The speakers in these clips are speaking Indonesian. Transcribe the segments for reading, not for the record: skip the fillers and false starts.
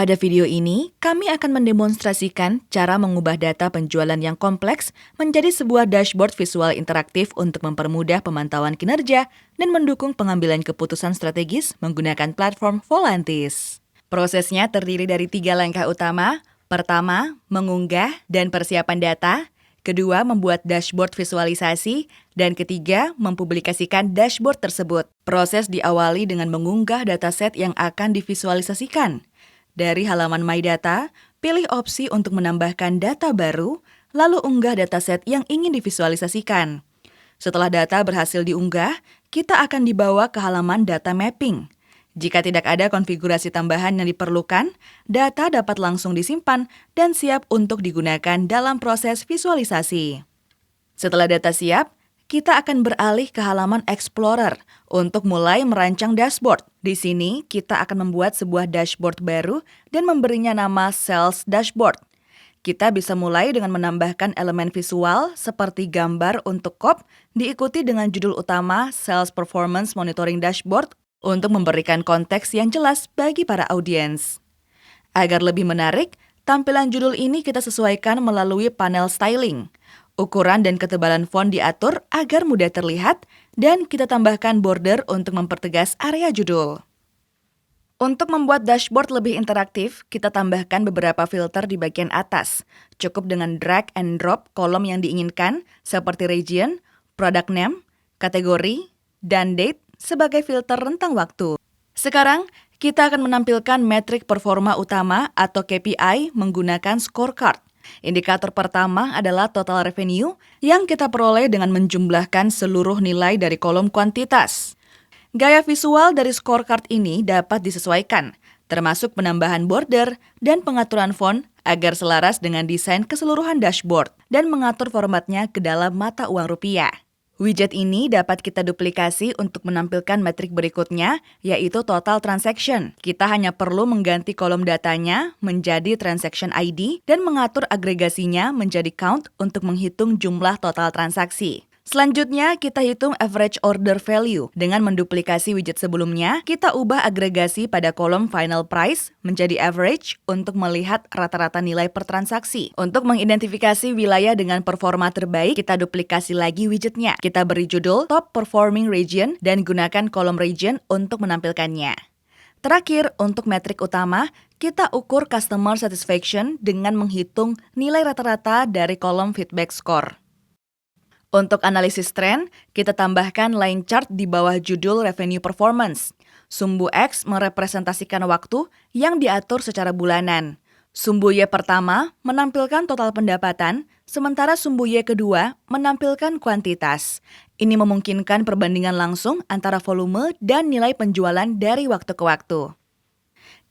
Pada video ini, kami akan mendemonstrasikan cara mengubah data penjualan yang kompleks menjadi sebuah dashboard visual interaktif untuk mempermudah pemantauan kinerja dan mendukung pengambilan keputusan strategis menggunakan platform Volantis. Prosesnya terdiri dari 3 langkah utama. Pertama, mengunggah dan persiapan data. Kedua, membuat dashboard visualisasi. Dan ketiga, mempublikasikan dashboard tersebut. Proses diawali dengan mengunggah dataset yang akan divisualisasikan. Dari halaman My Data, pilih opsi untuk menambahkan data baru, lalu unggah dataset yang ingin divisualisasikan. Setelah data berhasil diunggah, kita akan dibawa ke halaman Data Mapping. Jika tidak ada konfigurasi tambahan yang diperlukan, data dapat langsung disimpan dan siap untuk digunakan dalam proses visualisasi. Setelah data siap, kita akan beralih ke halaman Explorer untuk mulai merancang dashboard. Di sini, kita akan membuat sebuah dashboard baru dan memberinya nama Sales Dashboard. Kita bisa mulai dengan menambahkan elemen visual seperti gambar untuk KOP, diikuti dengan judul utama Sales Performance Monitoring Dashboard untuk memberikan konteks yang jelas bagi para audiens. Agar lebih menarik, tampilan judul ini kita sesuaikan melalui panel styling. Ukuran dan ketebalan font diatur agar mudah terlihat, dan kita tambahkan border untuk mempertegas area judul. Untuk membuat dashboard lebih interaktif, kita tambahkan beberapa filter di bagian atas. Cukup dengan drag and drop kolom yang diinginkan, seperti region, product name, kategori, dan date sebagai filter rentang waktu. Sekarang, kita akan menampilkan metrik performa utama atau KPI menggunakan scorecard. Indikator pertama adalah total revenue yang kita peroleh dengan menjumlahkan seluruh nilai dari kolom kuantitas. Gaya visual dari scorecard ini dapat disesuaikan, termasuk penambahan border dan pengaturan font agar selaras dengan desain keseluruhan dashboard dan mengatur formatnya ke dalam mata uang rupiah. Widget ini dapat kita duplikasi untuk menampilkan metrik berikutnya, yaitu total transaction. Kita hanya perlu mengganti kolom datanya menjadi transaction ID dan mengatur agregasinya menjadi count untuk menghitung jumlah total transaksi. Selanjutnya, kita hitung average order value. Dengan menduplikasi widget sebelumnya, kita ubah agregasi pada kolom final price menjadi average untuk melihat rata-rata nilai per transaksi. Untuk mengidentifikasi wilayah dengan performa terbaik, kita duplikasi lagi widgetnya. Kita beri judul Top Performing Region dan gunakan kolom region untuk menampilkannya. Terakhir, untuk metrik utama, kita ukur customer satisfaction dengan menghitung nilai rata-rata dari kolom feedback score. Untuk analisis tren, kita tambahkan line chart di bawah judul Revenue Performance. Sumbu X merepresentasikan waktu yang diatur secara bulanan. Sumbu Y pertama menampilkan total pendapatan, sementara sumbu Y kedua menampilkan kuantitas. Ini memungkinkan perbandingan langsung antara volume dan nilai penjualan dari waktu ke waktu.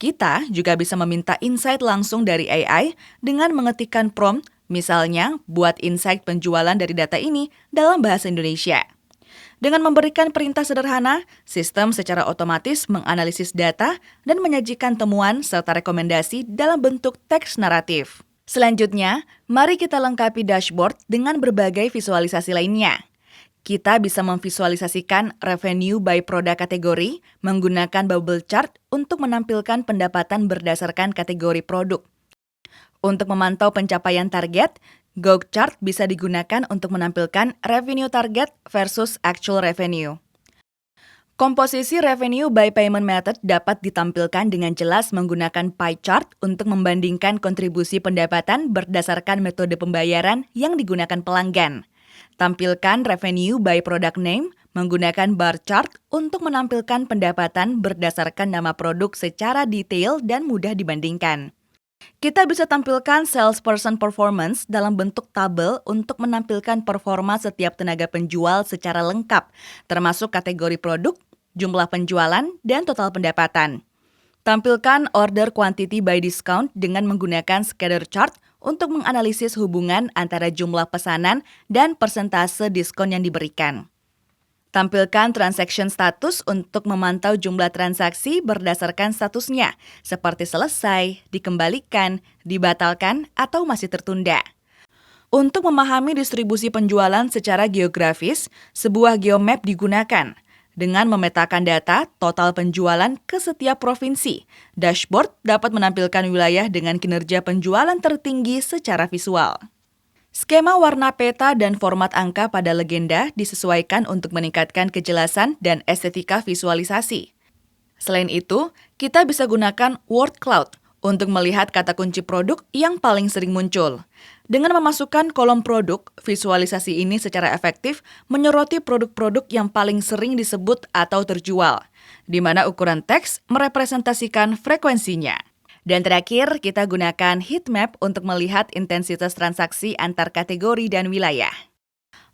Kita juga bisa meminta insight langsung dari AI dengan mengetikkan prompt. Misalnya, buat insight penjualan dari data ini dalam bahasa Indonesia. Dengan memberikan perintah sederhana, sistem secara otomatis menganalisis data dan menyajikan temuan serta rekomendasi dalam bentuk teks naratif. Selanjutnya, mari kita lengkapi dashboard dengan berbagai visualisasi lainnya. Kita bisa memvisualisasikan revenue by product kategori menggunakan bubble chart untuk menampilkan pendapatan berdasarkan kategori produk. Untuk memantau pencapaian target, Gantt chart bisa digunakan untuk menampilkan revenue target versus actual revenue. Komposisi revenue by payment method dapat ditampilkan dengan jelas menggunakan pie chart untuk membandingkan kontribusi pendapatan berdasarkan metode pembayaran yang digunakan pelanggan. Tampilkan revenue by product name menggunakan bar chart untuk menampilkan pendapatan berdasarkan nama produk secara detail dan mudah dibandingkan. Kita bisa tampilkan salesperson performance dalam bentuk tabel untuk menampilkan performa setiap tenaga penjual secara lengkap, termasuk kategori produk, jumlah penjualan, dan total pendapatan. Tampilkan order quantity by discount dengan menggunakan scatter chart untuk menganalisis hubungan antara jumlah pesanan dan persentase diskon yang diberikan. Tampilkan transaction status untuk memantau jumlah transaksi berdasarkan statusnya, seperti selesai, dikembalikan, dibatalkan, atau masih tertunda. Untuk memahami distribusi penjualan secara geografis, sebuah geomap digunakan. Dengan memetakan data total penjualan ke setiap provinsi, dashboard dapat menampilkan wilayah dengan kinerja penjualan tertinggi secara visual. Skema warna peta dan format angka pada legenda disesuaikan untuk meningkatkan kejelasan dan estetika visualisasi. Selain itu, kita bisa gunakan word cloud untuk melihat kata kunci produk yang paling sering muncul. Dengan memasukkan kolom produk, visualisasi ini secara efektif menyoroti produk-produk yang paling sering disebut atau terjual, di mana ukuran teks merepresentasikan frekuensinya. Dan terakhir, kita gunakan heat map untuk melihat intensitas transaksi antar kategori dan wilayah.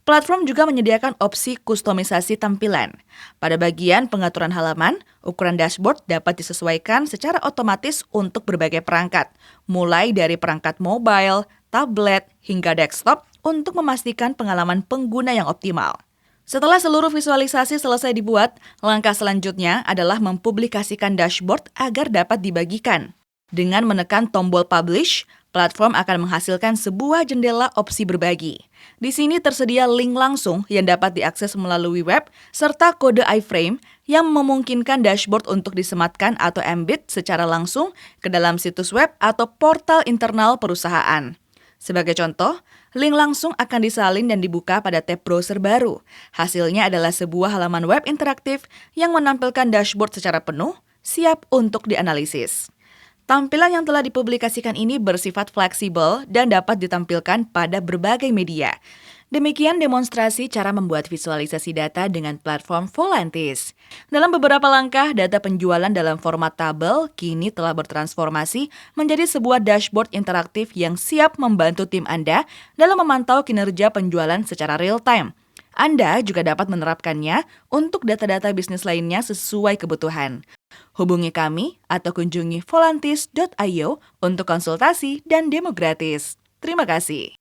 Platform juga menyediakan opsi kustomisasi tampilan. Pada bagian pengaturan halaman, ukuran dashboard dapat disesuaikan secara otomatis untuk berbagai perangkat, mulai dari perangkat mobile, tablet, hingga desktop untuk memastikan pengalaman pengguna yang optimal. Setelah seluruh visualisasi selesai dibuat, langkah selanjutnya adalah mempublikasikan dashboard agar dapat dibagikan. Dengan menekan tombol publish, platform akan menghasilkan sebuah jendela opsi berbagi. Di sini tersedia link langsung yang dapat diakses melalui web, serta kode iframe yang memungkinkan dashboard untuk disematkan atau embed secara langsung ke dalam situs web atau portal internal perusahaan. Sebagai contoh, link langsung akan disalin dan dibuka pada tab browser baru. Hasilnya adalah sebuah halaman web interaktif yang menampilkan dashboard secara penuh, siap untuk dianalisis. Tampilan yang telah dipublikasikan ini bersifat fleksibel dan dapat ditampilkan pada berbagai media. Demikian demonstrasi cara membuat visualisasi data dengan platform Volantis. Dalam beberapa langkah, data penjualan dalam format tabel kini telah bertransformasi menjadi sebuah dashboard interaktif yang siap membantu tim Anda dalam memantau kinerja penjualan secara real-time. Anda juga dapat menerapkannya untuk data-data bisnis lainnya sesuai kebutuhan. Hubungi kami atau kunjungi volantis.io untuk konsultasi dan demo gratis. Terima kasih.